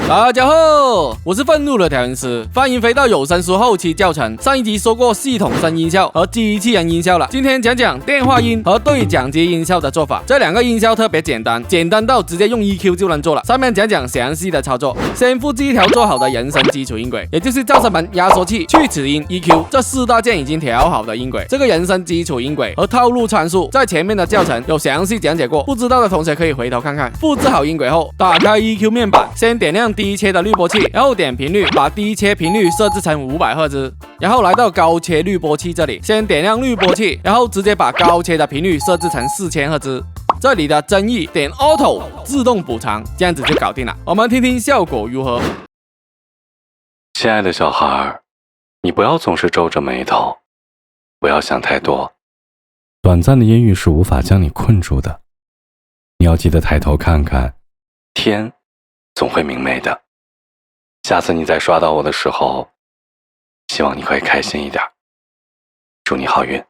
大家好，我是愤怒的调音师，欢迎回到有声书后期教程。上一集说过系统声音效和机器人音效了，今天讲讲电话音和对讲机音效的做法。这两个音效特别简单，简单到直接用 EQ 就能做了。上面讲讲详细的操作。先复制一条做好的人声基础音轨，也就是噪声门、压缩器、去齿音、EQ 这四大件已经调好的音轨。这个人声基础音轨和套路参数在前面的教程有详细讲解过，不知道的同学可以回头看看。复制好音轨后，打开 EQ 面板，先点亮低切的滤波器，然后点频率，把低切频率设置成500赫兹，然后来到高切滤波器这里，先点亮滤波器，然后直接把高切的频率设置成4000赫兹。这里的增益点 Auto 自动补偿，这样子就搞定了。我们听听效果如何。亲爱的小孩，你不要总是皱着眉头，不要想太多。短暂的阴郁是无法将你困住的，你要记得抬头看看，天总会明媚的。下次你再刷到我的时候，希望你可以开心一点。祝你好运。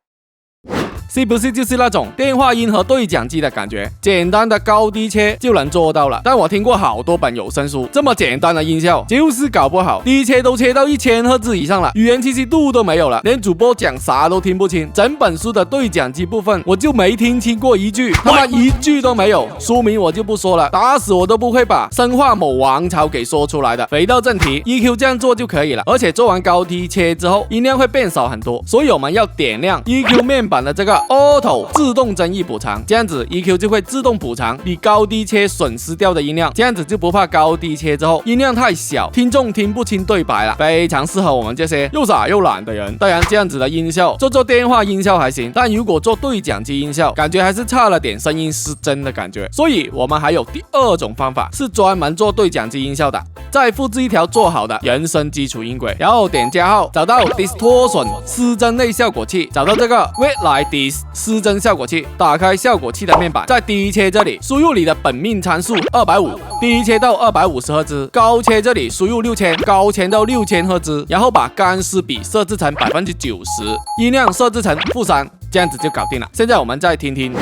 是不是就是那种电话音和对讲机的感觉？简单的高低切就能做到了。但我听过好多本有声书，这么简单的音效就是搞不好，低切都切到1000赫兹以上了，语言清晰度都没有了，连主播讲啥都听不清。整本书的对讲机部分我就没听清过一句，他妈一句都没有。书名我就不说了，打死我都不会把生化某王朝给说出来的。回到正题 ，EQ 这样做就可以了，而且做完高低切之后，音量会变少很多，所以我们要点亮 EQ 面板的这个Auto 自动增益补偿，这样子 EQ 就会自动补偿你高低切损失掉的音量，这样子就不怕高低切之后音量太小，听众听不清对白了，非常适合我们这些又傻又懒的人。当然，这样子的音效做电话音效还行，但如果做对讲机音效，感觉还是差了点声音失真的感觉。所以我们还有第二种方法，是专门做对讲机音效的。再复制一条做好的人声基础音轨，然后点加号，找到 Distortion 失真类效果器，找到这个 Red Light Dis 失真效果器，打开效果器的面板，在低切这里输入你的本命参数250，低切到250赫兹，高切这里输入6000，高切到6000赫兹，然后把干湿比设置成90%，音量设置成-3，这样子就搞定了。现在我们再听听。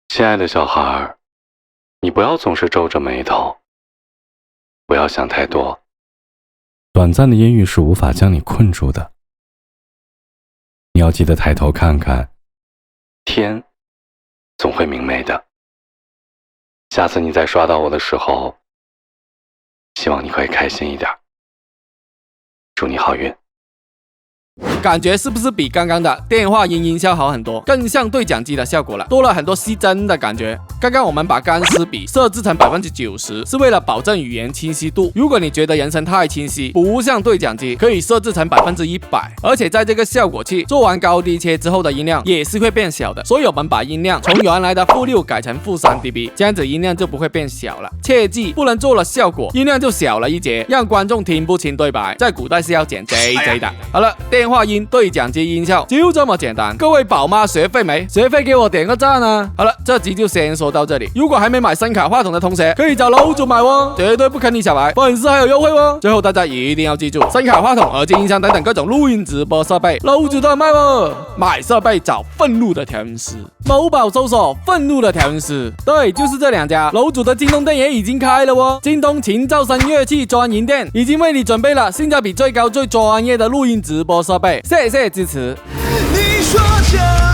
亲爱的小孩，你不要总是皱着眉头，不要想太多。短暂的阴郁是无法将你困住的，你要记得抬头看看，天总会明媚的。下次你再刷到我的时候，希望你可以开心一点。祝你好运。感觉是不是比刚刚的电话音音效好很多，更像对讲机的效果了，多了很多失真的感觉。刚刚我们把干湿比设置成90%，是为了保证语言清晰度。如果你觉得人声太清晰，不像对讲机，可以设置成100%。而且在这个效果器做完高低切之后的音量也是会变小的，所以我们把音量从原来的-6改成-3 dB， 这样子音量就不会变小了。切记不能做了效果音量就小了一截，让观众听不清对白，在古代是要减 JJ 的。好了，电话音对讲机音效就这么简单，各位宝妈学会没？学会给我点个赞啊！好了，这集就先说到这里。如果还没买声卡话筒的同学，可以找楼主买哦，绝对不坑你小白，粉丝还有优惠哦。最后大家一定要记住，声卡话筒、耳机音箱等等各种录音直播设备，楼主都有卖哦。买设备找愤怒的调音师，某宝搜索愤怒的调音师，对，就是这2家。楼主的京东店也已经开了哦，京东琴噪声乐器专营店已经为你准备了性价比最高、最专业的录音直播设备。谢谢支持。你说这